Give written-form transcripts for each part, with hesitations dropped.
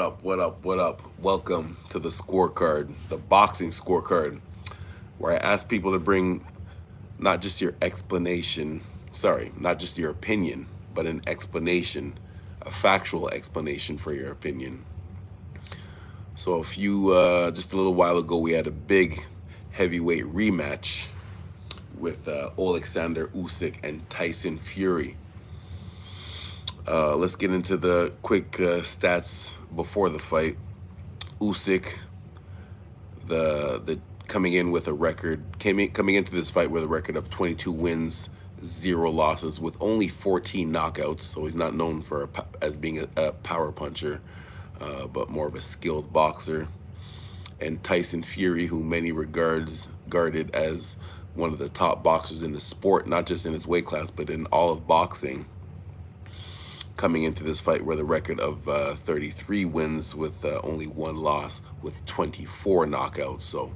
What up? Welcome to the scorecard, the boxing scorecard, where I ask people to bring not just your explanation, not just your opinion, but an explanation, a factual explanation for your opinion. So, just a little while ago, we had a big heavyweight rematch with Alexander Usyk and Tyson Fury. Let's get into the quick stats before the fight. Usyk, the coming in with a record coming into this fight with a record of 22 wins, 0 losses, with only 14 knockouts. So he's not known for as being a power puncher, but more of a skilled boxer. And Tyson Fury, who many regarded as one of the top boxers in the sport, not just in his weight class, but in all of boxing, coming into this fight with a record of 33 wins with only 1 loss with 24 knockouts. So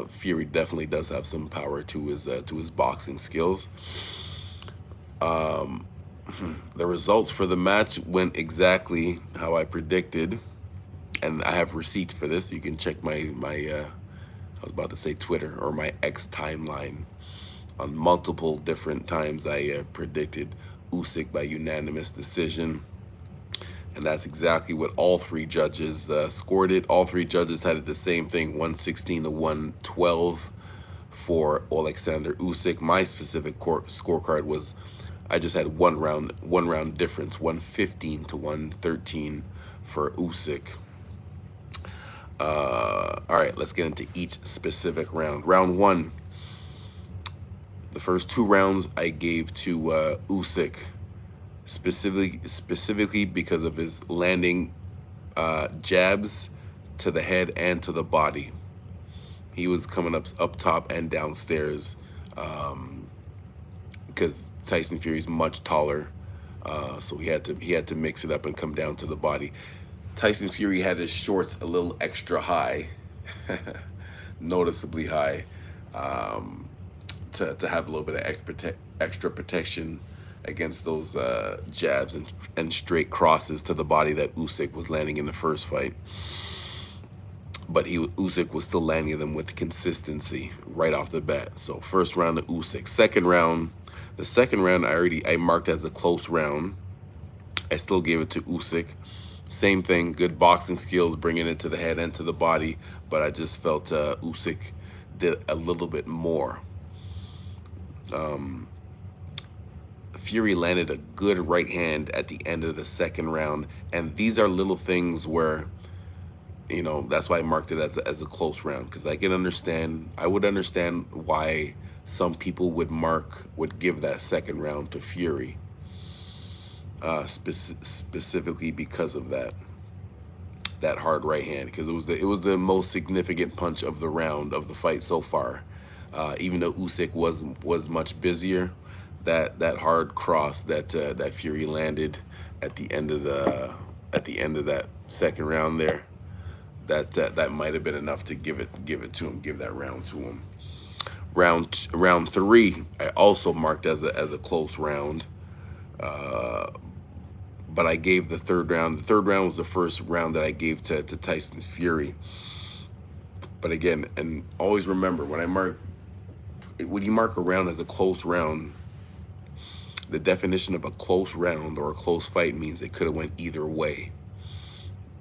Fury definitely does have some power to his boxing skills. Um, the results for the match went exactly how I predicted, and I have receipts for this. You can check my I was about to say Twitter or my X timeline. On multiple different times, I predicted Usyk by unanimous decision, and that's exactly what all three judges scored it. All three judges had it the same thing: 116 to 112 for Alexander Usyk. My specific scorecard was I just had one round difference: 115 to 113 for Usyk. All right, let's get into each specific round. Round one. The first 2 rounds I gave to Usyk, specifically because of his landing jabs to the head and to the body. He was coming up top and downstairs, because Tyson Fury's much taller, so he had to mix it up and come down to the body. Tyson Fury had his shorts a little extra high, noticeably high. To have a little bit of extra protection against those jabs and straight crosses to the body that Usyk was landing in the first fight. But Usyk was still landing them with consistency right off the bat. So first round to Usyk. The second round I marked as a close round. I still gave it to Usyk. Same thing, good boxing skills, bringing it to the head and to the body. But I just felt Usyk did a little bit more. Fury landed a good right hand at the end of the second round, and these are little things where, that's why I marked it as a close round, because I would understand why some people would give that second round to Fury, specifically because of that hard right hand, because it was the most significant punch of the round of the fight so far. Even though Usyk was much busier, that hard cross that Fury landed at the end of that second round there, that might have been enough to give it to him, give that round to him. Round three, I also marked as a close round, but I gave the third round. The third round was the first round that I gave to Tyson Fury. But again, and always remember, when you mark a round as a close round, the definition of a close round or a close fight means it could have went either way.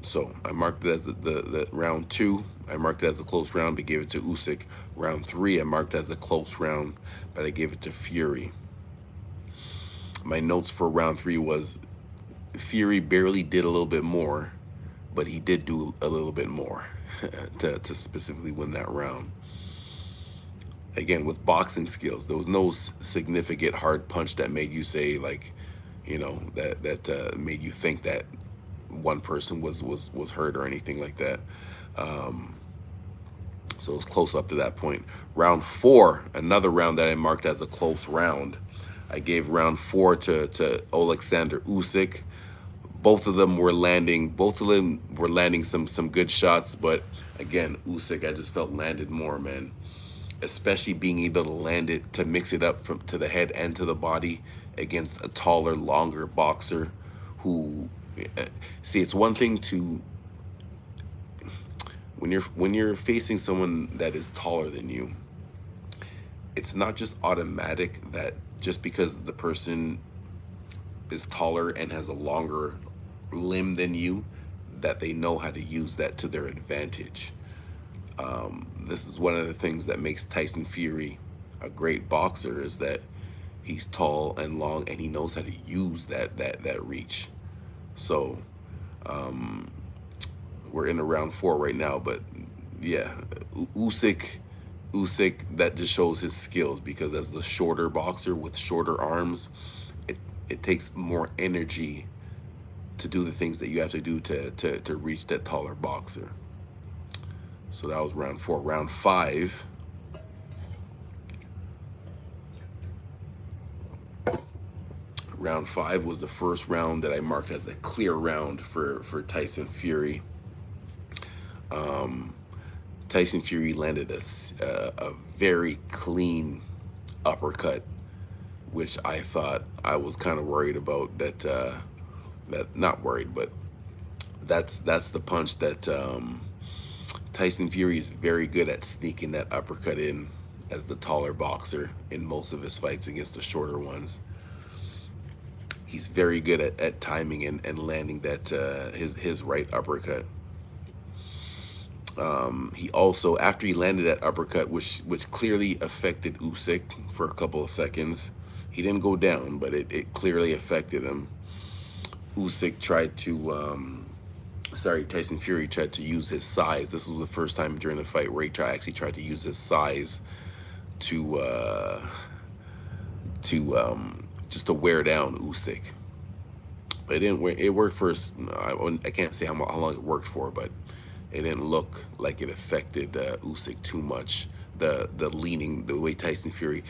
So I marked it as the round two. I marked it as a close round, but gave it to Usyk. Round three, I marked as a close round, but I gave it to Fury. My notes for round three was Fury barely did a little bit more, but he did do a little bit more to specifically win that round. Again, with boxing skills, there was no significant hard punch that made you say, like, that made you think that one person was hurt or anything like that. So it was close up to that point. Round four, another round that I marked as a close round. I gave round four to Alexander Usyk. Both of them were landing some good shots, but again, Usyk, I just felt landed more, man. Especially being able to land it, to mix it up to the head and to the body against a taller, longer boxer who see, it's one thing to when you're facing someone that is taller than you, it's not just automatic that just because the person is taller and has a longer limb than you, that they know how to use that to their advantage. This is one of the things that makes Tyson Fury a great boxer, is that he's tall and long and he knows how to use that reach. So we're in a round 4 right now, but yeah, Usyk, that just shows his skills, because as the shorter boxer with shorter arms, it it takes more energy to do the things that you have to do to reach that taller boxer. So that was round 4. Round 5. Round 5 was the first round that I marked as a clear round for Tyson Fury. Tyson Fury landed a very clean uppercut, which I thought, I was kind of worried about that. That, not worried, but that's the punch that Tyson Fury is very good at sneaking that uppercut in as the taller boxer in most of his fights against the shorter ones. He's very good at timing and landing that his right uppercut. He also, after he landed that uppercut, which clearly affected Usyk for a couple of seconds, he didn't go down, but it clearly affected him. Usyk tried to, Tyson Fury tried to use his size. This was the first time during the fight where he actually tried to use his size to just to wear down Usyk. But it didn't work. It worked for, I can't say how long it worked for, but it didn't look like it affected Usyk too much. The leaning, the way Tyson Fury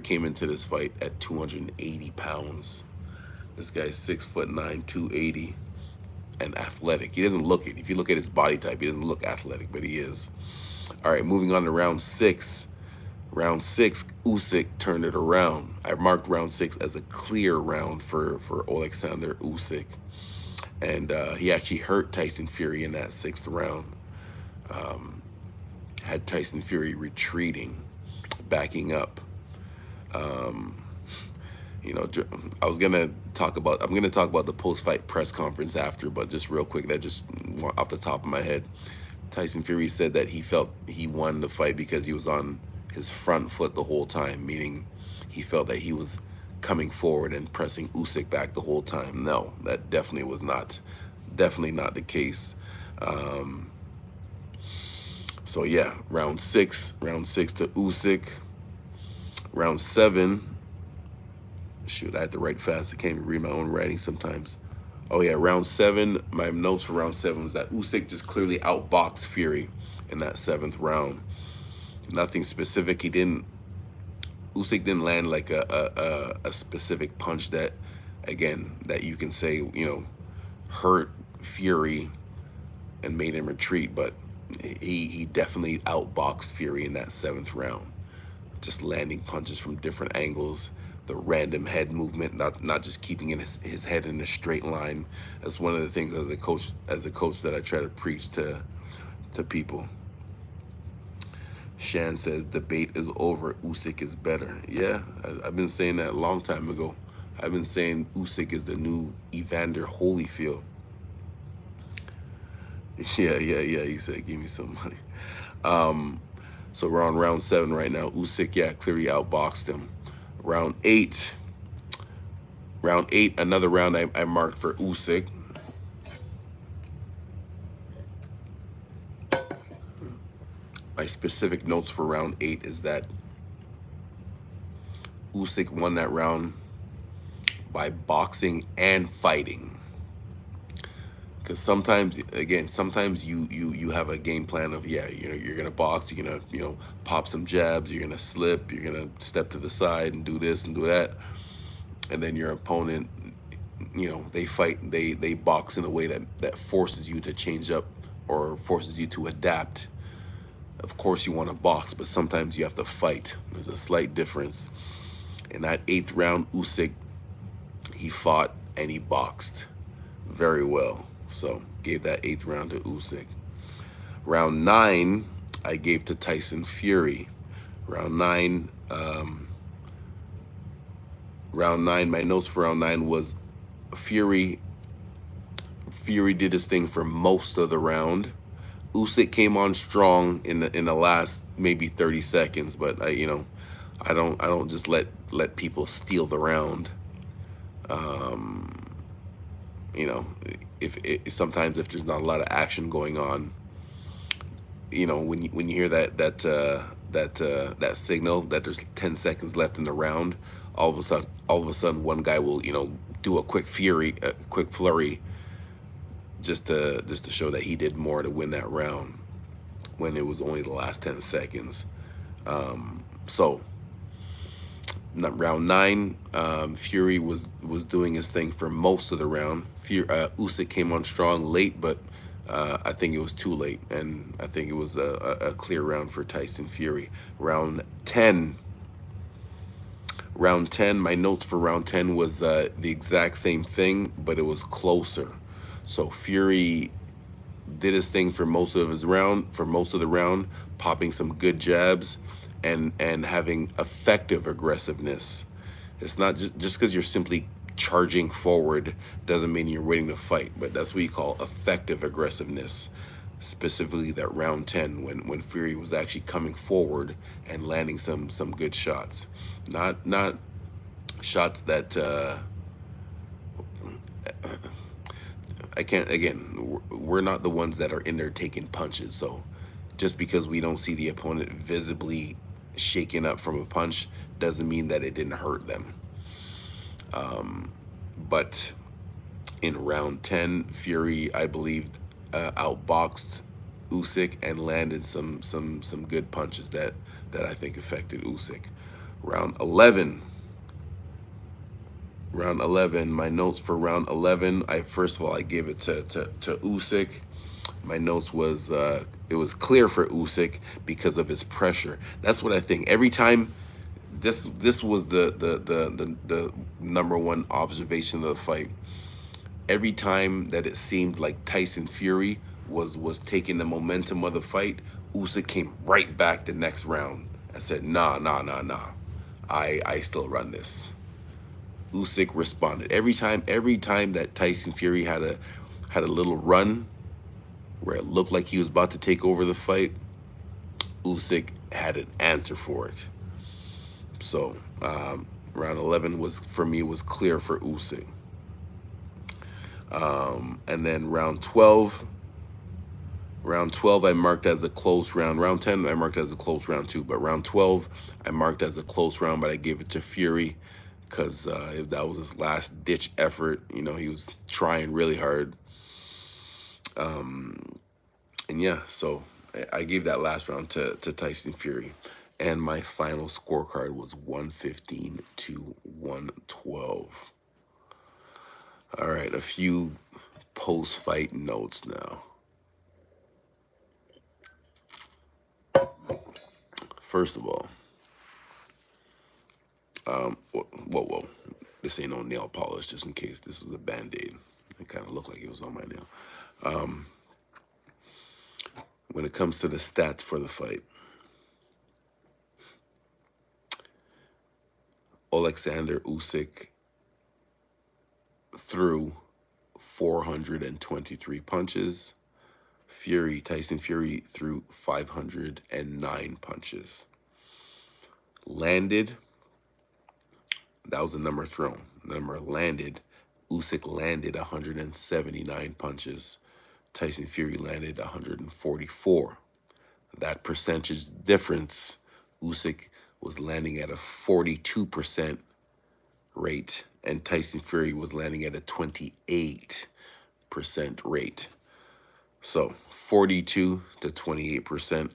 came into this fight at 280 pounds. This guy's 6'9", 280, and athletic. He doesn't look it. If you look at his body type, he doesn't look athletic, but he is. All right, moving on to round 6. Round 6, Usyk turned it around. I marked round 6 as a clear round for Alexander Usyk. And he actually hurt Tyson Fury in that 6th round. Had Tyson Fury retreating, backing up. I'm gonna talk about the post-fight press conference after, but just real quick, that just off the top of my head, Tyson Fury said that he felt he won the fight because he was on his front foot the whole time, meaning he felt that he was coming forward and pressing Usyk back the whole time. No, that definitely not the case. So yeah, round 6 to Usyk. Round 7. Shoot, I have to write fast. I can't even read my own writing sometimes. Oh yeah, round 7. My notes for round 7 was that Usyk just clearly outboxed Fury in that 7th round. Nothing specific. Usyk didn't land like a specific punch that, again, that you can say, hurt Fury and made him retreat, but he definitely outboxed Fury in that 7th round. Just landing punches from different angles, the random head movement, not just keeping his head in a straight line. That's one of the things as a coach that I try to preach to people. Shan says, debate is over, Usyk is better. Yeah, I've been saying that a long time ago. I've been saying Usyk is the new Evander Holyfield. Yeah, he said, give me some money. So we're on round 7 right now. Usyk, yeah, clearly outboxed him. Round 8, another round I marked for Usyk. My specific notes for round 8 is that Usyk won that round by boxing and fighting. Because sometimes you have a game plan of, you're gonna box, you're gonna pop some jabs, you're gonna slip, you're gonna step to the side and do this and do that, and then your opponent, they box in a way that forces you to change up or forces you to adapt. Of course you want to box, but sometimes you have to fight. There's a slight difference. In that 8th round, Usyk, he fought and he boxed. very well. So gave that 8th round to Usyk. Round 9, I gave to Tyson Fury. Round 9, my notes for round 9 was Fury. Fury did his thing for most of the round. Usyk came on strong in the last maybe 30 seconds, but I don't just let people steal the round. You know, if sometimes if there's not a lot of action going on, when you hear that signal that there's 10 seconds left in the round, all of a sudden one guy will do a quick flurry just to show that he did more to win that round when it was only the last 10 seconds. So round 9, Fury was doing his thing for most of the round. Usyk came on strong late, but I think it was too late, and I think it was a clear round for Tyson Fury. Round 10, my notes for round 10 was the exact same thing, but it was closer. So Fury did his thing for most of the round, popping some good jabs and having effective aggressiveness. It's not just because you're simply charging forward doesn't mean you're waiting to fight, but that's what you call effective aggressiveness. Specifically that round 10 when Fury was actually coming forward and landing some good shots. Not shots that I can't, again, we're not the ones that are in there taking punches. So just because we don't see the opponent visibly shaken up from a punch doesn't mean that it didn't hurt them. But in round 10, Fury, I believe, outboxed Usyk and landed some good punches that I think affected Usyk. Round 11. My notes for round 11, I gave it to Usyk. My notes was it was clear for Usyk because of his pressure. That's what I think. Every time, this was the number one observation of the fight. Every time that it seemed like Tyson Fury was taking the momentum of the fight, Usyk came right back the next round and said, nah, nah, nah, nah. I still run this. Usyk responded. Every time that Tyson Fury had a little run where it looked like he was about to take over the fight, Usyk had an answer for it. So round 11 was clear for Usyk. And then round 12 I marked as a close round. Round 10 I marked as a close round too, but round 12 I marked as a close round, but I gave it to Fury because that was his last ditch effort. He was trying really hard. And yeah, so I gave that last round to Tyson Fury. And my final scorecard was 115 to 112. All right, a few post-fight notes now. First of all, whoa. This ain't no nail polish, just in case this is a Band-Aid. It kind of looked like it was on my nail. When it comes to the stats for the fight, Alexander Usyk threw 423 punches. Tyson Fury threw 509 punches. Landed, that was the number thrown. The number landed, Usyk landed 179 punches. Tyson Fury landed 144. That percentage difference, Usyk was landing at a 42% rate, and Tyson Fury was landing at a 28% rate. So 42 to 28%.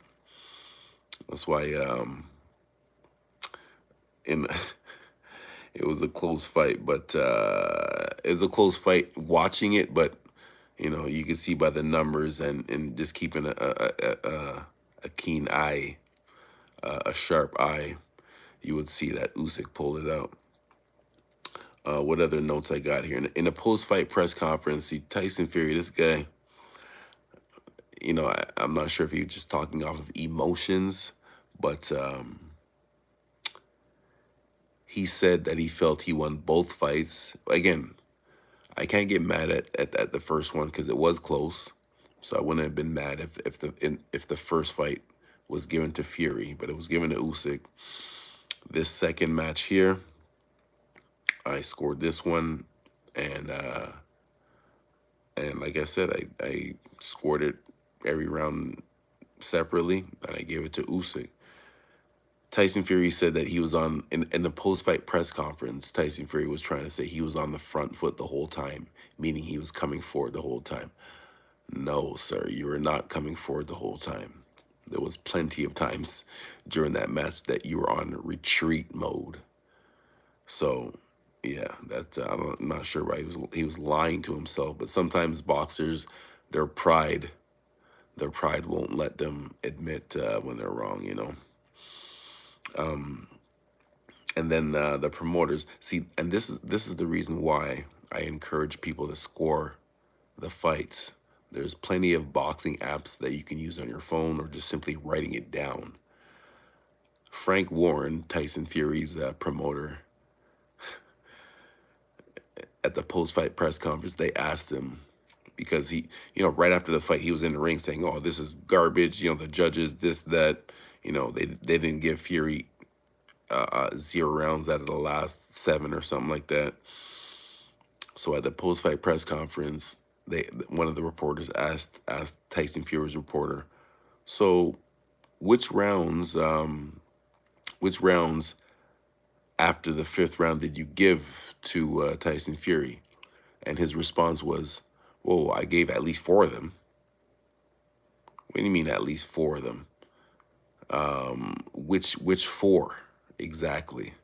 That's why in it was a close fight, but it was a close fight watching it, but you can see by the numbers and just keeping a keen eye, a sharp eye, you would see that Usyk pulled it out. What other notes I got here? In a post-fight press conference, see Tyson Fury, this guy, I'm not sure if he was just talking off of emotions, but he said that he felt he won both fights. Again, I can't get mad at the first one because it was close. So I wouldn't have been mad if the first fight was given to Fury, but it was given to Usyk. This second match here, I scored this one, and like I said, I scored it every round separately, and I gave it to Usyk. Tyson Fury said that he was in the post-fight press conference. Tyson Fury was trying to say he was on the front foot the whole time, meaning he was coming forward the whole time. No, sir, you were not coming forward the whole time. There was plenty of times during that match that you were on retreat mode. So, yeah, I'm not sure why he was lying to himself. But sometimes boxers, their pride, their pride won't let them admit when they're wrong. And then the promoters see, and this is the reason why I encourage people to score the fights. There's plenty of boxing apps that you can use on your phone or just simply writing it down. Frank Warren, Tyson Fury's promoter, at the post-fight press conference, they asked him because he, right after the fight, he was in the ring saying, "Oh, this is garbage." The judges, this, that. They didn't give Fury 0 rounds out of the last 7 or something like that. So at the post-fight press conference, one of the reporters asked Tyson Fury's reporter, "So, which rounds after the 5th round did you give to Tyson Fury?" And his response was, "Whoa, I gave at least 4 of them." What do you mean at least 4 of them? Which 4 exactly?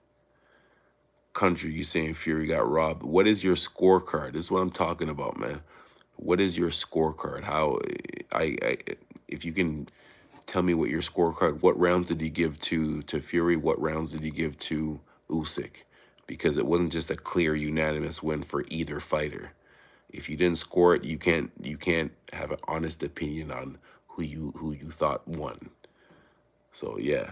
Country, you saying Fury got robbed. What is your scorecard? This is what I'm talking about, man. What is your scorecard? How I if you can tell me what your scorecard, what rounds did you give to Fury? What rounds did you give to Usyk? Because it wasn't just a clear unanimous win for either fighter. If you didn't score it, you can't have an honest opinion on who you thought won. So yeah.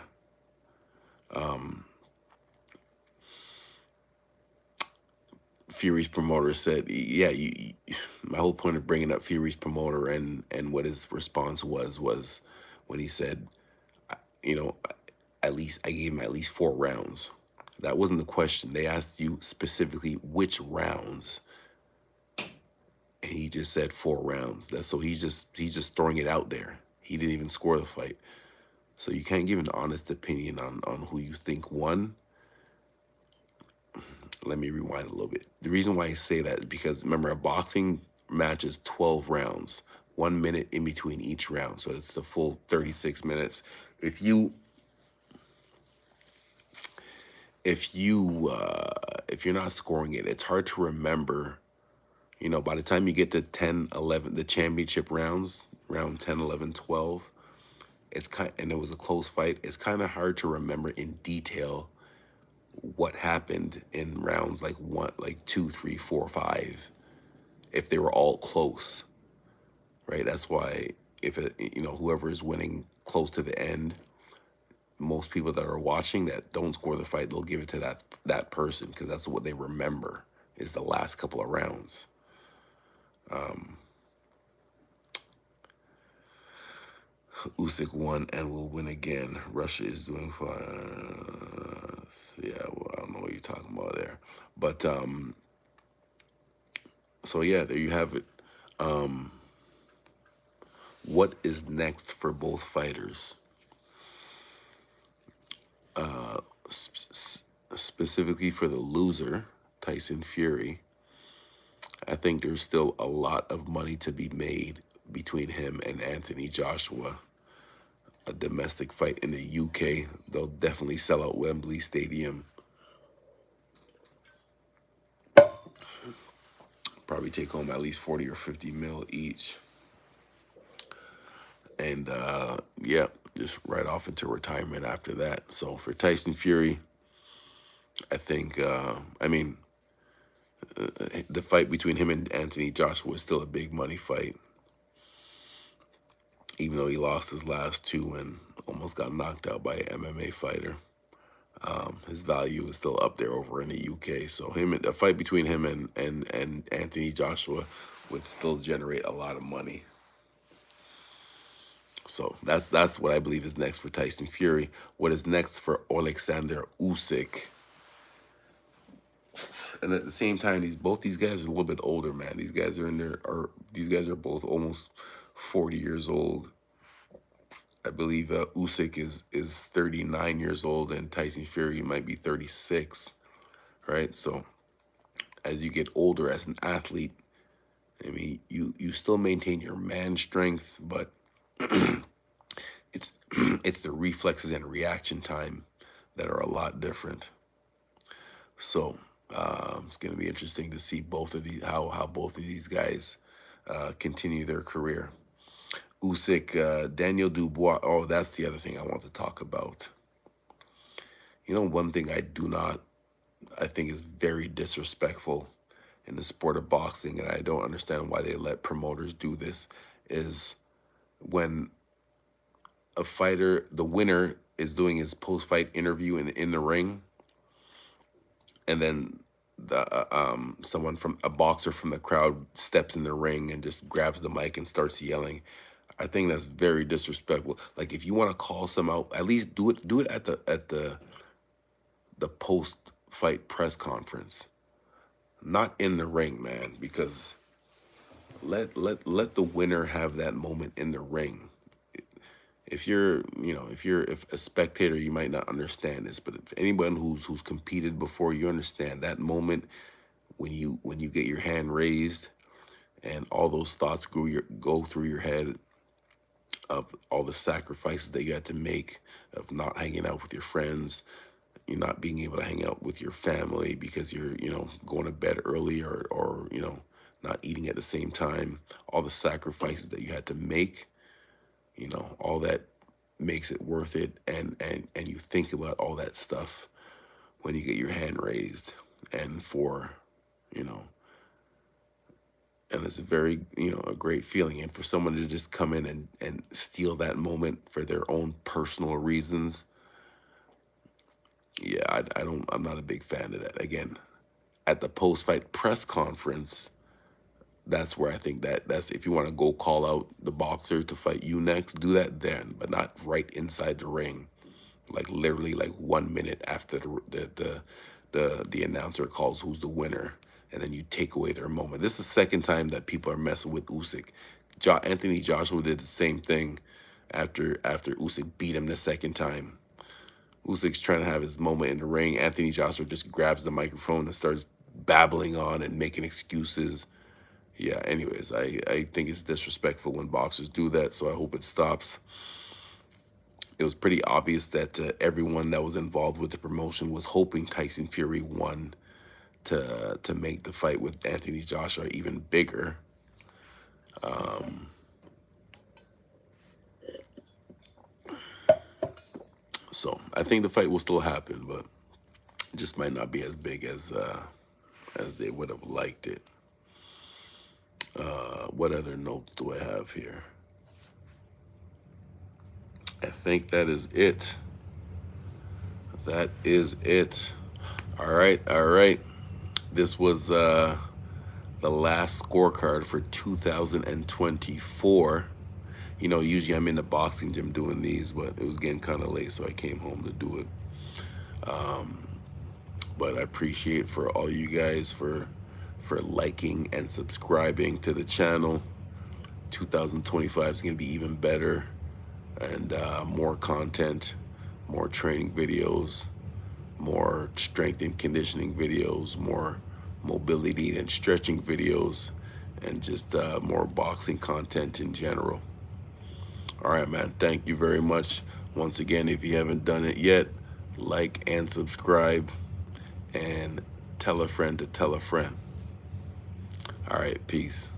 Fury's promoter said, yeah, my whole point of bringing up Fury's promoter and what his response was when he said, you know, at least I gave him at least 4 rounds. That wasn't the question. They asked you specifically which rounds, and he just said 4 rounds. That's so he's just throwing it out there. He didn't even score the fight. So you can't give an honest opinion on who you think won. Let me rewind a little bit. The reason why I say that is because remember, a boxing match is 12 rounds, 1 minute in between each round. So it's the full 36 minutes. If you're not scoring it, it's hard to remember. By the time you get to 10, 11, the championship rounds, round 10, 11, 12, and it was a close fight. It's kind of hard to remember in detail what happened in rounds like 1, like 2, 3, 4, 5, if they were all close, right? That's why if whoever is winning close to the end, most people that are watching that don't score the fight, they'll give it to that person because that's what they remember is the last couple of rounds. Usyk won and will win again. Russia is doing fine. Yeah, well, I don't know what you're talking about there, but so yeah, there you have it. What is next for both fighters? Specifically for the loser, Tyson Fury, I think there's still a lot of money to be made between him and Anthony Joshua. A domestic fight in the UK, they'll definitely sell out Wembley Stadium. Probably take home at least 40 or 50 mil each. And yeah, just right off into retirement after that. So for Tyson Fury, I think, I mean, The fight between him and Anthony Joshua was still a big money fight, even though he lost his last two and almost got knocked out by an MMA fighter. His value is still up there over in the UK. So a fight between him and Anthony Joshua would still generate a lot of money. So that's what I believe is next for Tyson Fury. What is next for Alexander Usyk? And at the same time, both these guys are a little bit older, man. These guys are both almost 40 years old. I believe Usyk is 39 years old and Tyson Fury might be 36, right? So as you get older as an athlete, I mean, you still maintain your man strength, but it's it's the reflexes and reaction time that are a lot different. So it's going to be interesting to see how both of these guys continue their career. Usyk, Daniel Dubois. Oh, that's the other thing I want to talk about. You know, one thing I think is very disrespectful in the sport of boxing, and I don't understand why they let promoters do this, is when a fighter, the winner, is doing his post-fight interview in the ring, and then someone from a boxer from the crowd steps in the ring and just grabs the mic and starts yelling. I think that's very disrespectful. Like, if you want to call some out, at least do it at the post fight press conference, not in the ring, man. Because let the winner have that moment in the ring. If you're if a spectator, you might not understand this, but if anyone who's competed before, you understand that moment when you get your hand raised and all those thoughts go through your head of all the sacrifices that you had to make, of not hanging out with your friends, you not being able to hang out with your family because you're going to bed early, or not eating at the same time, all the sacrifices that you had to make, all that makes it worth it. And you think about all that stuff when you get your hand raised, and and it's a very, a great feeling. And for someone to just come in and steal that moment for their own personal reasons, yeah, I'm not a big fan of that. Again, at the post-fight press conference, that's where I think that's, if you want to go call out the boxer to fight you next, do that then, but not right inside the ring, like literally like 1 minute after the announcer calls who's the winner, and then you take away their moment. This is the second time that people are messing with Usyk. Anthony Joshua did the same thing after Usyk beat him the second time. Usyk's trying to have his moment in the ring. Anthony Joshua just grabs the microphone and starts babbling on and making excuses. Yeah, anyways, I think it's disrespectful when boxers do that, so I hope it stops. It was pretty obvious that everyone that was involved with the promotion was hoping Tyson Fury won to make the fight with Anthony Joshua even bigger. So I think the fight will still happen, but it just might not be as big as they would have liked it. What other notes do I have here? I think that is it. That is it. All right. This was the last scorecard for 2024. Usually I'm in the boxing gym doing these, but it was getting kind of late, so I came home to do it. But I appreciate for all you guys for liking and subscribing to the channel. 2025 is going to be even better, and more content, more training videos, more strength and conditioning videos, more mobility and stretching videos, and just more boxing content in general. All right, man. Thank you very much. Once again, if you haven't done it yet, like and subscribe, and tell a friend to tell a friend. All right, peace.